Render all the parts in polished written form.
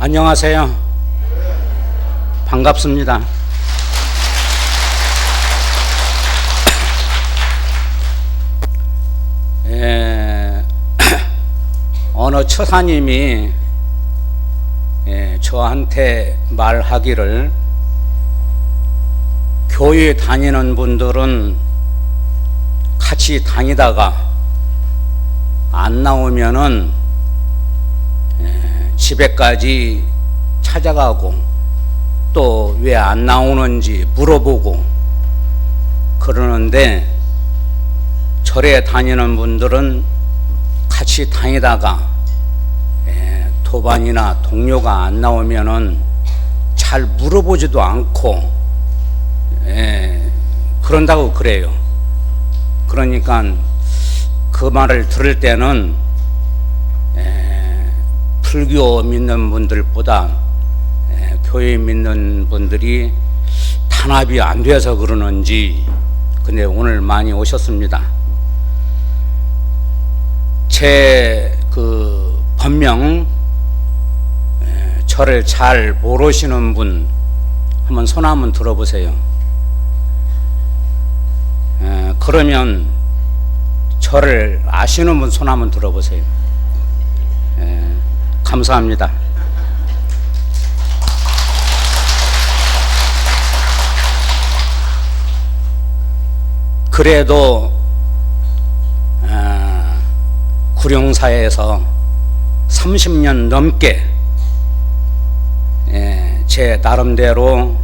안녕하세요. 반갑습니다. 어느 처사님이 저한테 말하기를, 교회 다니는 분들은 같이 다니다가 안 나오면은 집에까지 찾아가고 또 왜 안 나오는지 물어보고 그러는데, 절에 다니는 분들은 같이 다니다가 도반이나 동료가 안 나오면은 잘 물어보지도 않고 그런다고 그래요. 그러니까 그 말을 들을 때는 불교 믿는 분들보다 교회 믿는 분들이 단합이 안 돼서 그러는지, 근데 오늘 많이 오셨습니다. 제 그 법명, 저를 잘 모르시는 분 한번 손 한번 들어보세요. 그러면 저를 아시는 분 손 한번 들어보세요. 감사합니다. 그래도 구룡사에서 30년 넘게 제 나름대로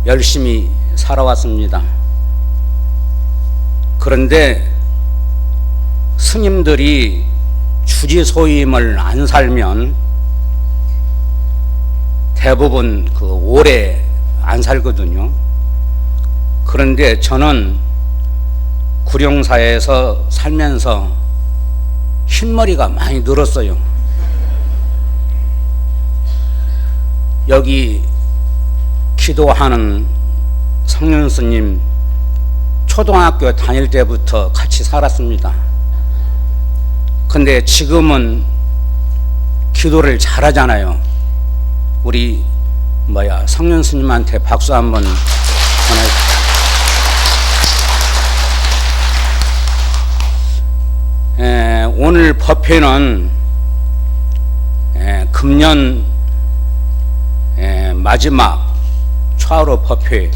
열심히 살아왔습니다. 그런데 스님들이 주지소임을 안 살면 대부분 오래 안 살거든요. 그런데 저는 구룡사에서 살면서 흰머리가 많이 늘었어요. 여기 기도하는 성년 스님 초등학교 다닐 때부터 같이 살았습니다. 근데 지금은 기도를 잘하잖아요. 우리 성년 스님한테 박수 한번 보내주세요. 오늘 법회는 금년 마지막 초하루 법회,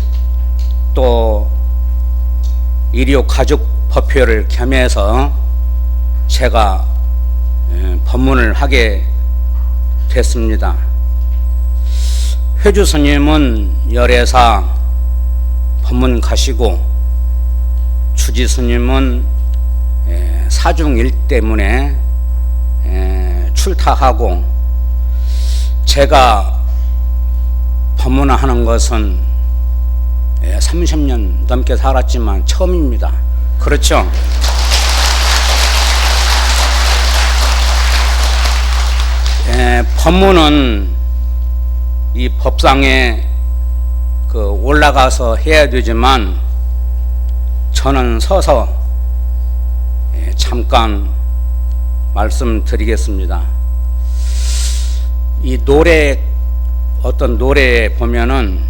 또 일요 가족 법회를 겸해서 제가 법문을 하게 됐습니다. 회주 스님은 열애사 법문 가시고, 주지 스님은 사중일 때문에 출타하고, 제가 법문하는 것은 30년 넘게 살았지만 처음입니다. 그렇죠? 법문은 이 법상에 올라가서 해야 되지만, 저는 서서 잠깐 말씀드리겠습니다. 이 노래, 어떤 노래에 보면은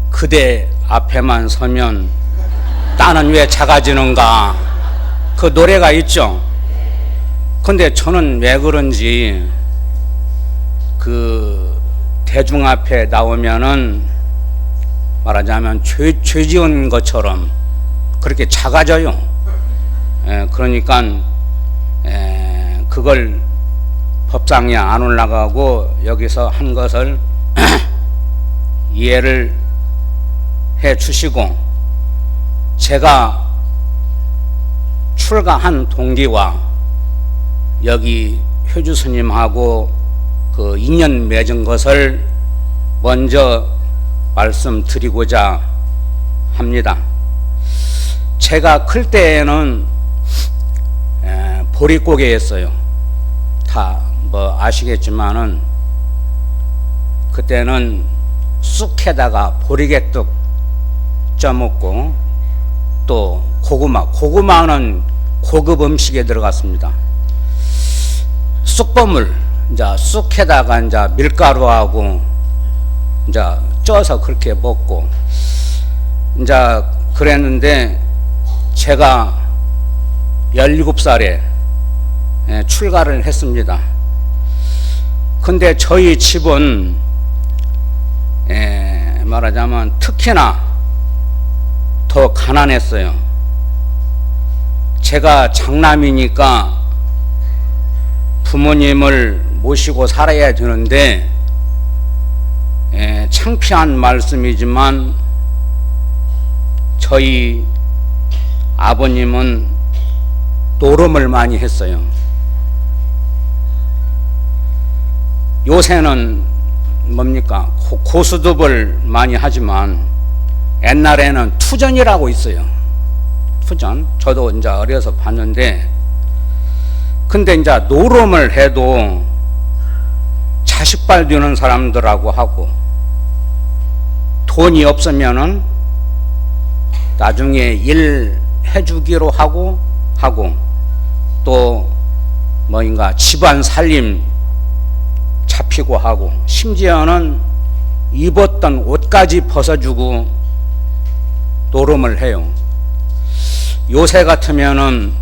그대 앞에만 서면 나는 왜 작아지는가, 그 노래가 있죠. 근데 저는 왜 그런지 대중 앞에 나오면은 말하자면 죄 지은 것처럼 그렇게 작아져요. 그러니까 그걸 법상에 안 올라가고 여기서 한 것을 이해를 해 주시고, 제가 출가한 동기와 여기 효주 스님하고 인연 맺은 것을 먼저 말씀드리고자 합니다. 제가 클 때에는 보릿고개였어요. 다 아시겠지만은 그때는 쑥에다가 보리개떡 쪄먹고, 또 고구마는 고급 음식에 들어갔습니다. 쑥버물, 이제 쑥에다가 이제 밀가루하고 이제 쪄서 그렇게 먹고 이제 그랬는데 제가 17살에 출가를 했습니다. 근데 저희 집은 말하자면 특히나 더 가난했어요. 제가 장남이니까 부모님을 모시고 살아야 되는데 창피한 말씀이지만 저희 아버님은 노름을 많이 했어요. 요새는 뭡니까? 고수톱을 많이 하지만 옛날에는 투전이라고 있어요. 투전. 저도 이제 어려서 봤는데, 근데 이제 노름을 해도 자식발 되는 사람들하고 하고, 돈이 없으면은 나중에 일 해주기로 하고 또 뭐인가 집안 살림 잡히고 하고, 심지어는 입었던 옷까지 벗어주고 노름을 해요. 요새 같으면은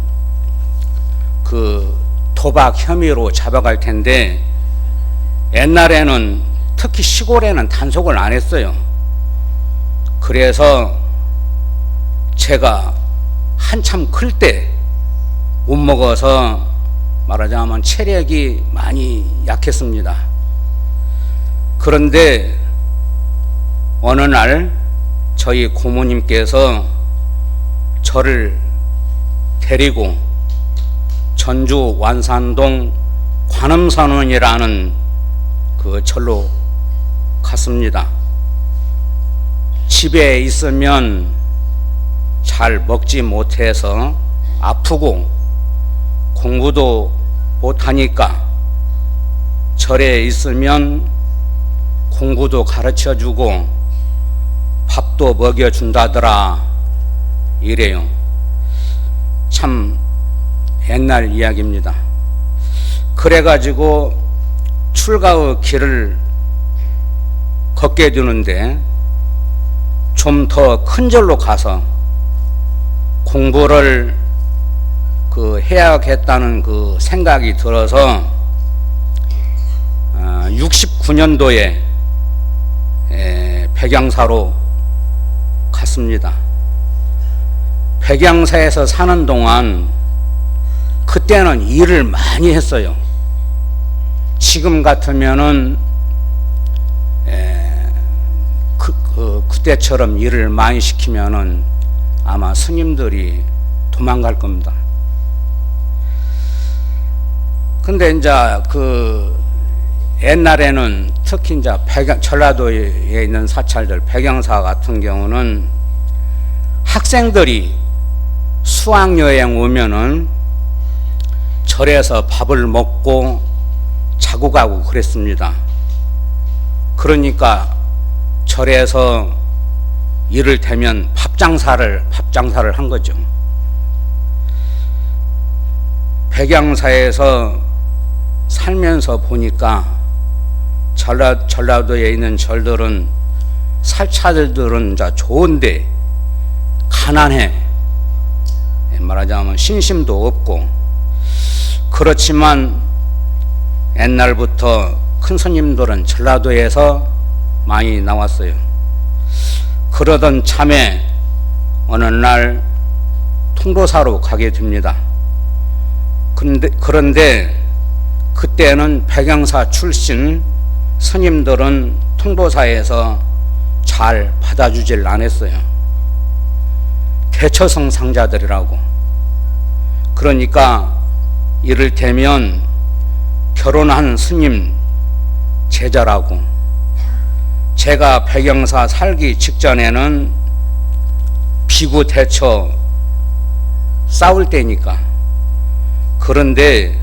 그 도박 혐의로 잡아갈 텐데, 옛날에는 특히 시골에는 단속을 안 했어요. 그래서 제가 한참 클 때 못 먹어서 말하자면 체력이 많이 약했습니다. 그런데 어느 날 저희 고모님께서 저를 데리고 전주 완산동 관음선원이라는 그 절로 갔습니다. 집에 있으면 잘 먹지 못해서 아프고 공부도 못하니까 절에 있으면 공부도 가르쳐주고 밥도 먹여준다더라 이래요. 참 옛날 이야기입니다. 그래가지고 출가의 길을 걷게 되는데, 좀 더 큰 절로 가서 공부를 해야겠다는 그 생각이 들어서 69년도에 백양사로 갔습니다. 백양사에서 사는 동안 그때는 일을 많이 했어요. 지금 같으면은 그때처럼 일을 많이 시키면은 아마 스님들이 도망갈 겁니다. 근데 이제 옛날에는 특히 이제 전라도에 있는 사찰들, 백양사 같은 경우는 학생들이 수학여행 오면은 절에서 밥을 먹고 자고 가고 그랬습니다. 그러니까 절에서 이를테면 밥장사를 한 거죠. 백양사에서 살면서 보니까 전라도에 있는 절들은 살차들은 좋은데 가난해. 말하자면 신심도 없고. 그렇지만 옛날부터 큰 스님들은 전라도에서 많이 나왔어요. 그러던 참에 어느 날 통도사로 가게 됩니다. 그런데 그때는 백양사 출신 스님들은 통도사에서 잘 받아주질 않았어요. 대처성 상자들이라고. 그러니까 이를테면 결혼한 스님 제자라고. 제가 백양사 살기 직전에는 비구 대처 싸울 때니까. 그런데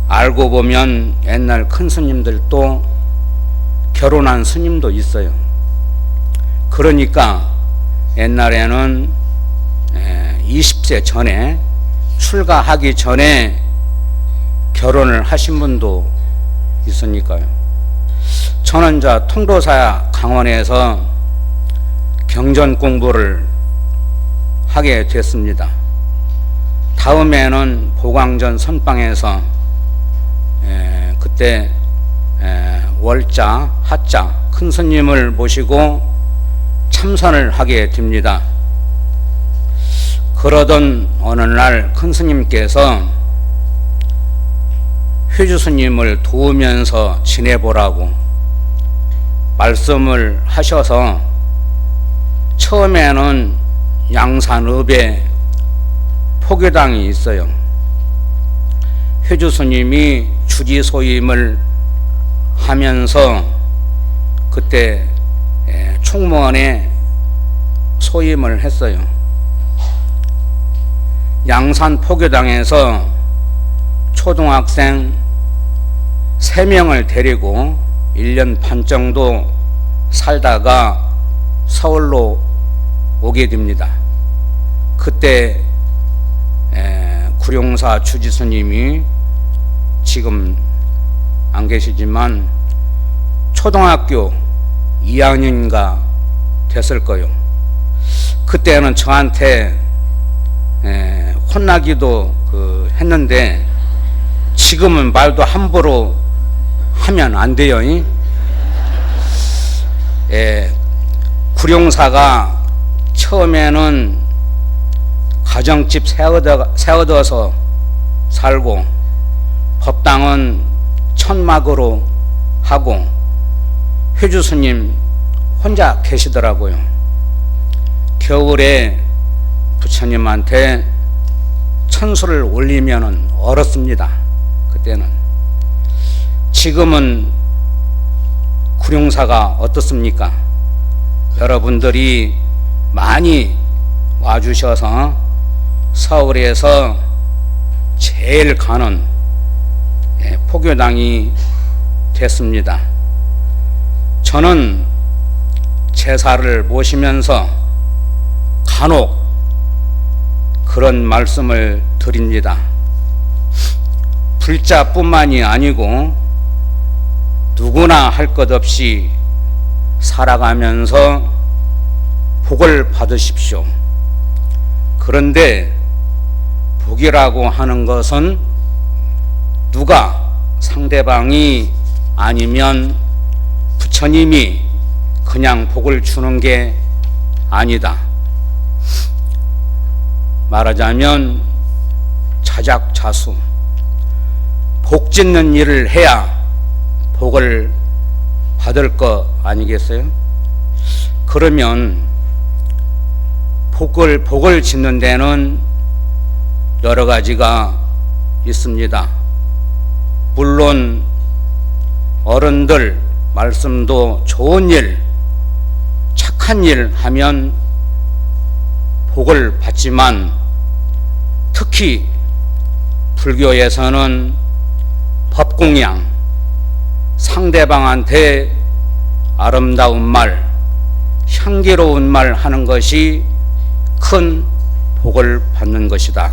알고 보면 옛날 큰 스님들도 결혼한 스님도 있어요. 그러니까 옛날에는 20세 전에, 출가하기 전에 결혼을 하신 분도 있으니까요. 저는 통도사 강원에서 경전 공부를 하게 됐습니다. 다음에는 보광전 선방에서 그때 월자, 하자 큰 스님을 모시고 참선을 하게 됩니다. 그러던 어느 날 큰 스님께서 회주 스님을 도우면서 지내보라고 말씀을 하셔서 처음에는 양산읍에 포교당이 있어요. 회주 스님이 주지 소임을 하면서 그때 총무원에 소임을 했어요. 양산 포교당에서 초등학생 3명을 데리고 1년 반 정도 살다가 서울로 오게 됩니다. 그때 구룡사 주지스님이 지금 안 계시지만 초등학교 2학년인가 됐을 거요. 그때는 저한테 혼나기도 했는데 지금은 말도 함부로 하면 안 돼요. 구룡사가 처음에는 가정집 세워둬서 살고 법당은 천막으로 하고 회주 스님 혼자 계시더라고요. 겨울에 부처님한테 천수를 올리면은 얼었습니다. 그때는. 지금은 구룡사가 어떻습니까? 여러분들이 많이 와주셔서 서울에서 제일 가는 포교당이 됐습니다. 저는 제사를 모시면서 간혹 그런 말씀을 드립니다. 불자뿐만이 아니고 누구나 할 것 없이 살아가면서 복을 받으십시오. 그런데 복이라고 하는 것은 누가 상대방이 아니면 부처님이 그냥 복을 주는 게 아니다. 말하자면 자작자수, 복 짓는 일을 해야 복을 받을 거 아니겠어요? 그러면 복을 짓는 데는 여러 가지가 있습니다. 물론 어른들 말씀도 좋은 일, 착한 일 하면 복을 받지만 특히 불교에서는 법공양, 상대방한테 아름다운 말, 향기로운 말 하는 것이 큰 복을 받는 것이다.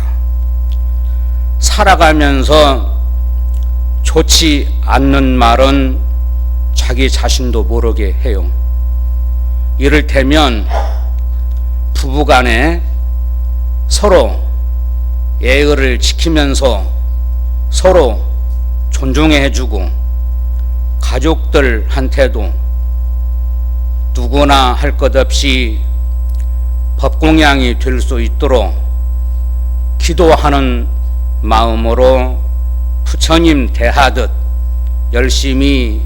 살아가면서 좋지 않는 말은 자기 자신도 모르게 해요. 이를테면 부부간에 서로 예의를 지키면서 서로 존중해주고 가족들한테도 누구나 할 것 없이 법공양이 될 수 있도록 기도하는 마음으로 부처님 대하듯 열심히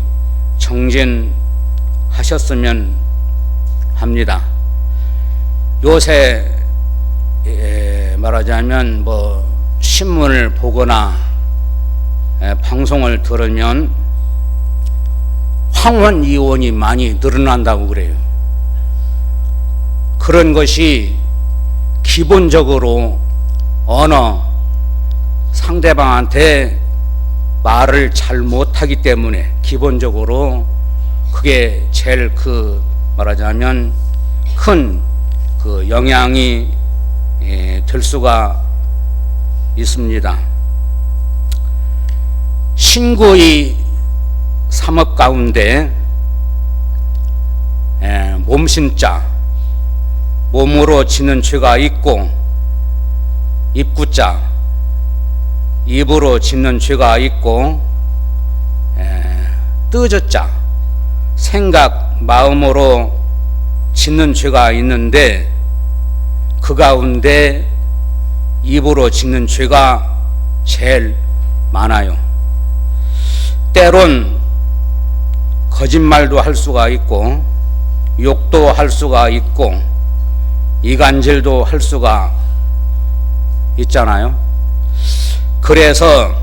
정진하셨으면 합니다. 요새 말하자면 신문을 보거나 방송을 들으면 황혼 이혼이 많이 늘어난다고 그래요. 그런 것이 기본적으로 어느 상대방한테 말을 잘 못하기 때문에 기본적으로 그게 제일 말하자면 큰 영향이 될 수가 있습니다. 신구의 3업 가운데 몸신자, 몸으로 짓는 죄가 있고, 입구자, 입으로 짓는 죄가 있고, 뜨저자, 생각, 마음으로 짓는 죄가 있는데, 그 가운데 입으로 짓는 죄가 제일 많아요. 때론 거짓말도 할 수가 있고, 욕도 할 수가 있고, 이간질도 할 수가 있잖아요. 그래서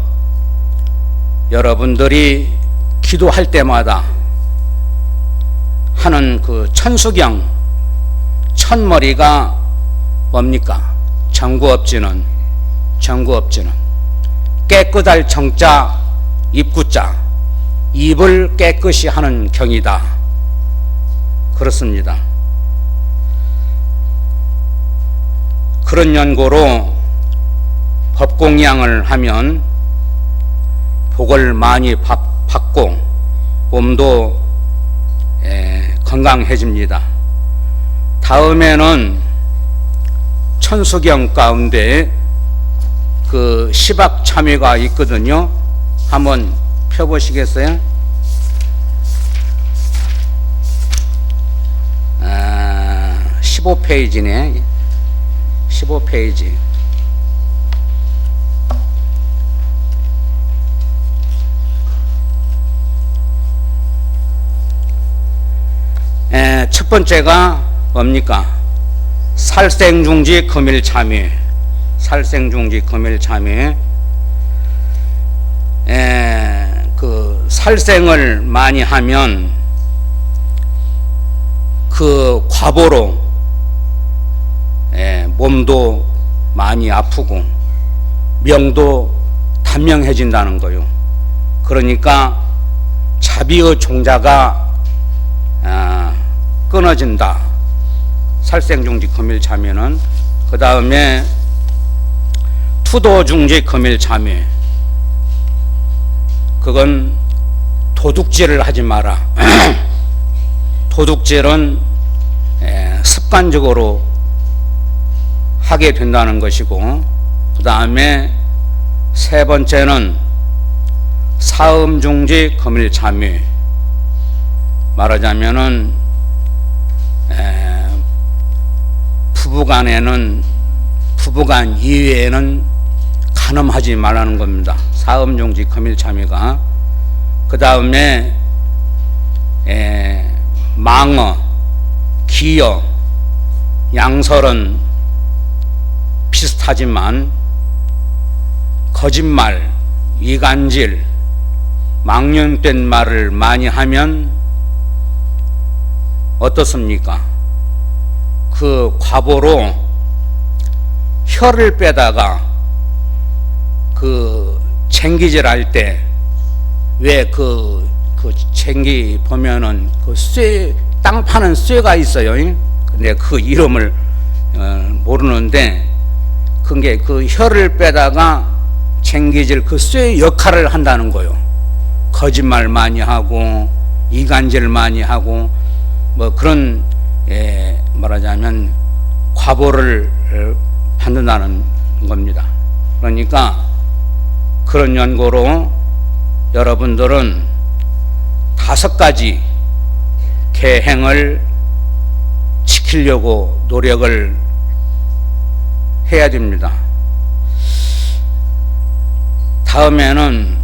여러분들이 기도할 때마다 하는 그 천수경, 첫머리가 뭡니까? 정구업지는 깨끗할 정자, 입구자, 입을 깨끗이 하는 경이다. 그렇습니다. 그런 연고로 법공양을 하면 복을 많이 받고 몸도 건강해집니다. 다음에는 천수경 가운데 그 시박참회가 있거든요. 한번 펴보시겠어요? 15페이지네. 15페이지. 첫 번째가 뭡니까? 살생중지 금일참회. 살생중지 금일참회. 그 살생을 많이 하면 그 과보로 몸도 많이 아프고 명도 단명해진다는 거요. 그러니까 자비의 종자가 끊어진다. 살생중지 금일참회는. 그 다음에 투도중지 금일참회. 그건 도둑질을 하지 마라. 도둑질은 습관적으로 하게 된다는 것이고, 그 다음에 세 번째는 사음중지 금일참회. 말하자면은 부부간 이외에는 간음하지 말라는 겁니다. 사음중지 금일참회가. 그 다음에 망어, 기여, 양설은 비슷하지만 거짓말, 이간질, 망령된 말을 많이 하면 어떻습니까? 그 과보로 혀를 빼다가 그 쟁기질 할 때 왜 그 쟁기 보면은 그 쇠, 땅 파는 쇠가 있어요. 근데 그 이름을 모르는데, 그게 그 혀를 빼다가 쟁기질 그 쇠 역할을 한다는 거요. 거짓말 많이 하고 이간질 많이 하고 뭐 그런 말하자면 과보를 받는다는 겁니다. 그러니까 그런 연고로 여러분들은 5가지 계행을 지키려고 노력을 해야 됩니다. 다음에는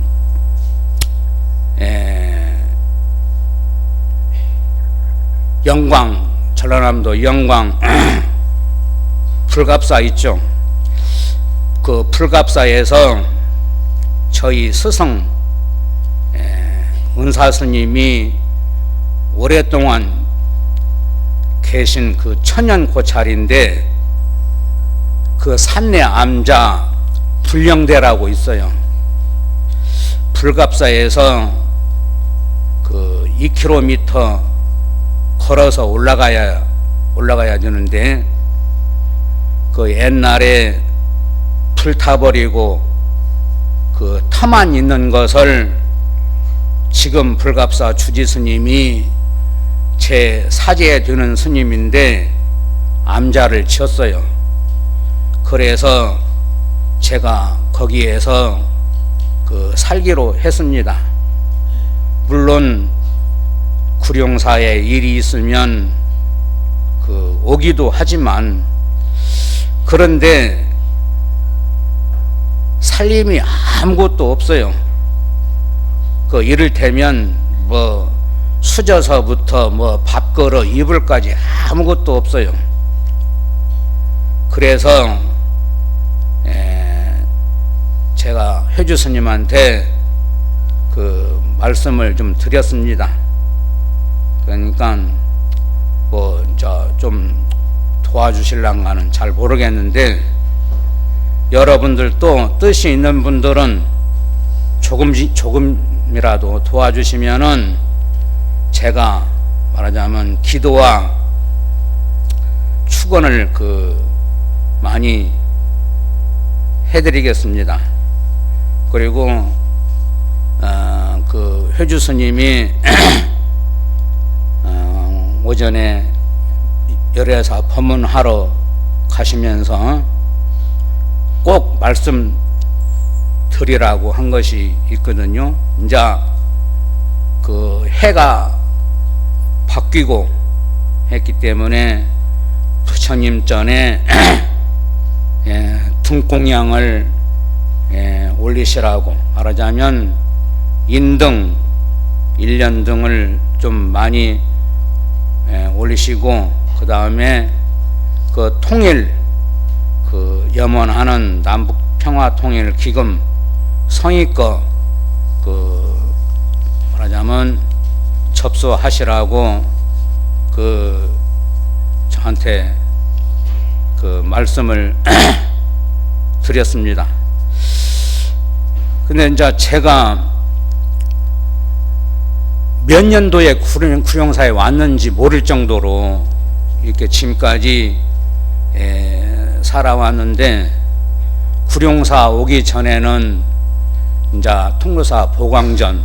영광, 전라남도 영광 풀갑사 있죠. 그 풀갑사에서 저희 스승 은사스님이 오랫동안 계신 그 천연고찰인데, 그 산내 암자 불령대라고 있어요. 불갑사에서 그 2km 걸어서 올라가야 되는데, 그 옛날에 불타버리고 그 터만 있는 것을 지금 불갑사 주지 스님이 제 사제에 되는 스님인데 암자를 지었어요. 그래서 제가 거기에서 살기로 했습니다. 물론 구룡사에 일이 있으면 오기도 하지만, 그런데 살림이 아무것도 없어요. 이를테면 수저서부터 밥그릇, 이불까지 아무것도 없어요. 그래서 제가 회주 스님한테 말씀을 좀 드렸습니다. 그러니까 좀 도와주실랑가는 잘 모르겠는데, 여러분들도 뜻이 있는 분들은 조금이라도 도와주시면은 제가 말하자면 기도와 축원을 많이 해드리겠습니다. 그리고 회주 스님이 오전에 열애사 법문하러 가시면서 꼭 말씀 드리라고 한 것이 있거든요. 이제 해가 바뀌고 했기 때문에 부처님 전에 등공양을 올리시라고, 말하자면 인등, 일년등을 좀 많이 올리시고, 그 다음에 통일, 염원하는 남북평화통일기금 성의껏 말하자면 접수하시라고 저한테 말씀을 드렸습니다. 근데 이제 제가 몇 년도에 구룡사에 왔는지 모를 정도로 이렇게 지금까지 살아왔는데, 구룡사 오기 전에는 이제 통로사 보광전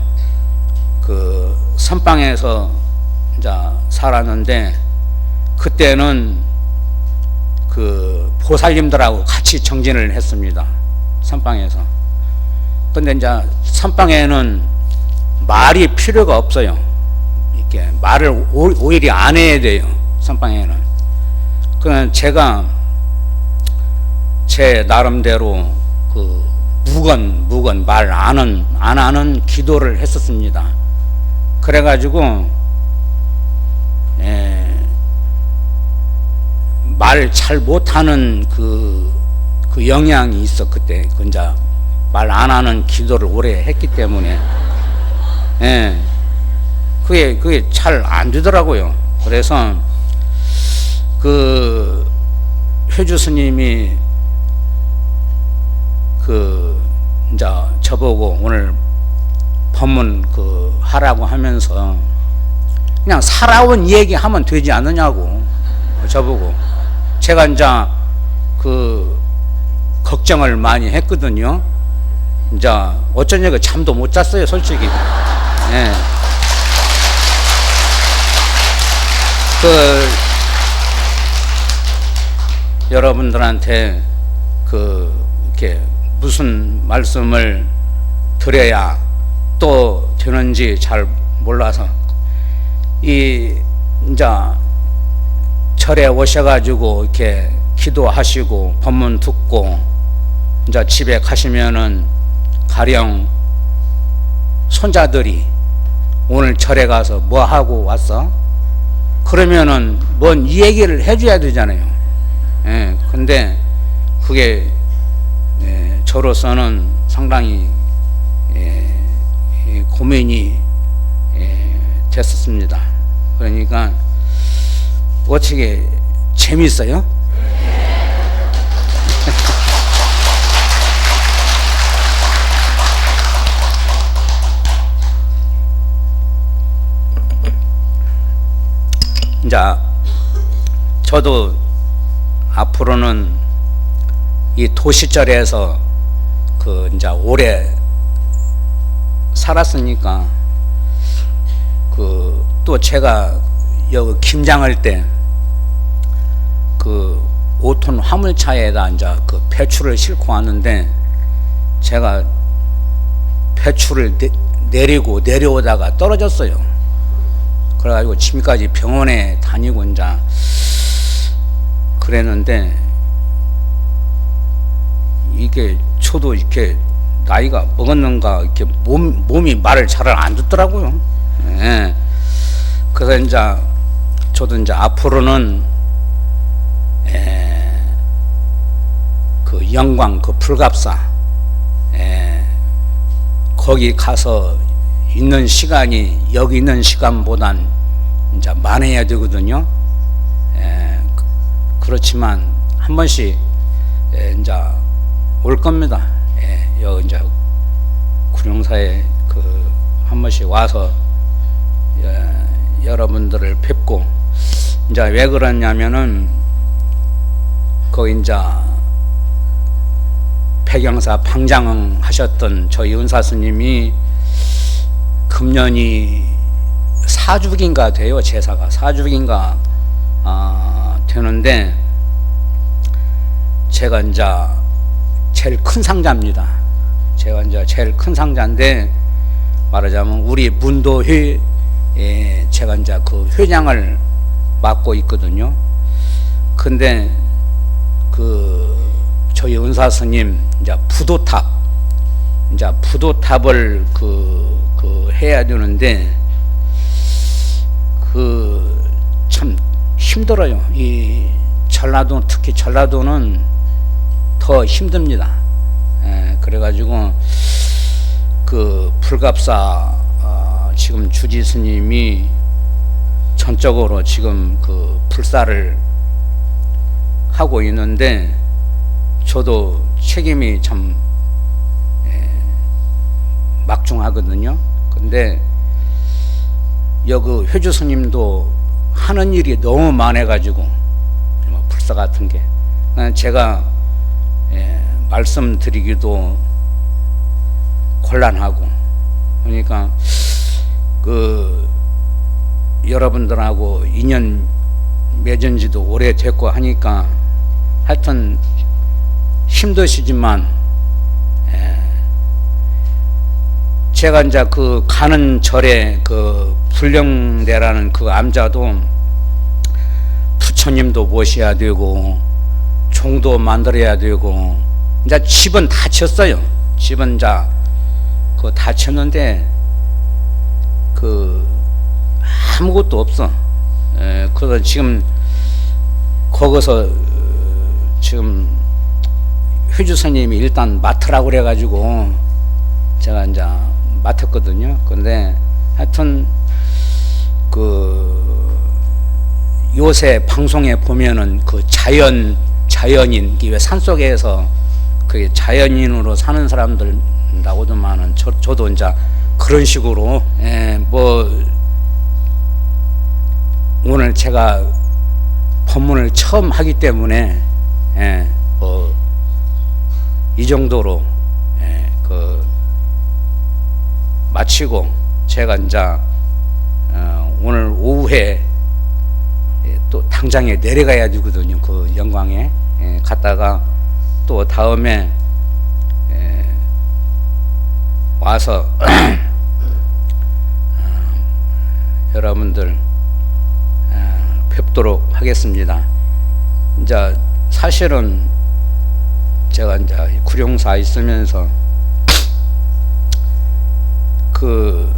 선방에서 이제 살았는데, 그때는 보살님들하고 같이 정진을 했습니다. 선방에서. 근데 이제 선방에는 말이 필요가 없어요. 이렇게 말을 오히려 안 해야 돼요. 선방에는. 그냥 제가 제 나름대로 무건 말 안 하는 기도를 했었습니다. 그래가지고 말 잘 못하는 영향이 있어. 그때 이제 말 안 하는 기도를 오래 했기 때문에 그게 잘 안 되더라고요. 그래서 회주 스님이 이제 저보고 오늘 법문 하라고 하면서 그냥 살아온 얘기 하면 되지 않느냐고 저보고. 제가 이제 걱정을 많이 했거든요. 이제 어쩌냐고 잠도 못 잤어요, 솔직히. 여러분들한테 이렇게 무슨 말씀을 드려야 또 되는지 잘 몰라서 이제 절에 오셔가지고 이렇게 기도하시고 법문 듣고 이제 집에 가시면은 가령 손자들이 오늘 절에 가서 뭐 하고 왔어? 그러면은 뭔 이 얘기를 해줘야 되잖아요. 근데 그게 저로서는 상당히 고민이 됐었습니다. 그러니까 어떻게 재밌어요? 이제 저도 앞으로는 이 도시절에서 이제 오래 살았으니까 그 또 제가 여기 김장할 때 그 5톤 화물차에다 이제 그 배추를 싣고 왔는데 제가 배추를 내리고 내려오다가 떨어졌어요. 그래가지고 지금까지 병원에 다니고 이제 그랬는데 이게 저도 이렇게 나이가 먹었는가 이렇게 몸이 말을 잘 안 듣더라고요. 예. 그래서 이제 저도 이제 앞으로는 그 영광 그 불갑사 거기 가서 있는 시간이 여기 있는 시간보단 이제 많아야 되거든요. 그렇지만 한 번씩 이제 올 겁니다. 여기 이제 구룡사에 그 한 번씩 와서 여러분들을 뵙고 이제 왜 그러냐면은 거기 이제 백영사 방장 하셨던 저희 은사 스님이 금년이 4주기인가 돼요. 제사가 4주기인가 되는데 제가 이제 제일 큰 상자입니다. 제가 이제 제일 큰 상자인데 말하자면 우리 문도회 제가 이제 그 회장을 맡고 있거든요. 근데 그 저희 은사 스님 이제 부도탑을 그 해야 되는데 그 참 힘들어요. 이 전라도 특히 전라도는 더 힘듭니다. 그래가지고 그 불갑사 지금 주지 스님이 전적으로 지금 그 불사를 하고 있는데 저도 책임이 참 막중하거든요. 근데 여기 회주 스님도 하는 일이 너무 많아가지고 불사 같은 게 제가 말씀드리기도 곤란하고 그러니까 그 여러분들하고 인연 맺은 지도 오래됐고 하니까 하여튼 힘드시지만 제가 이제 그 가는 절에 그 불령대라는 그 암자도 부처님도 모셔야 되고 종도 만들어야 되고 이제 집은 다 쳤어요. 집은 이제 그 다 쳤는데 그 아무것도 없어. 그래서 지금 거기서 지금 회주 스님이 일단 맡으라고 그래가지고 제가 이제 맡았거든요. 근데 하여튼 그 요새 방송에 보면은 그 자연인 왜 산속에서 그 자연인으로 사는 사람들 나오더만은 저도 이제 그런 식으로 뭐 오늘 제가 법문을 처음 하기 때문에 뭐 이 정도로 그 마치고 제가 이제 오늘 오후에 또 당장에 내려가야 되거든요. 그 영광에 갔다가 또 다음에 와서 여러분들 뵙도록 하겠습니다. 이제 사실은 제가 이제 구룡사 있으면서 그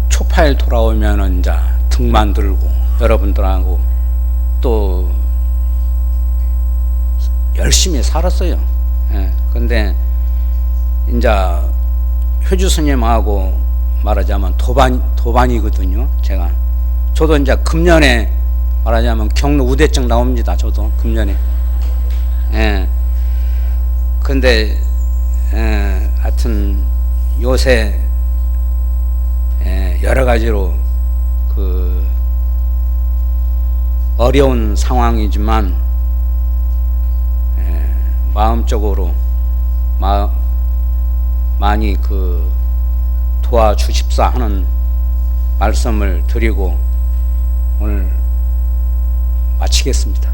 초파일 돌아오면은 이제 등만 들고 여러분들하고 또 열심히 살았어요. 근데 이제 효주 스님하고 말하자면 도반이거든요. 저도 이제 금년에 말하자면 경로 우대증 나옵니다. 저도 금년에. 근데 하여튼 요새 여러 가지로 그 어려운 상황이지만 마음적으로 많이 그 도와주십사 하는 말씀을 드리고 오늘 마치겠습니다.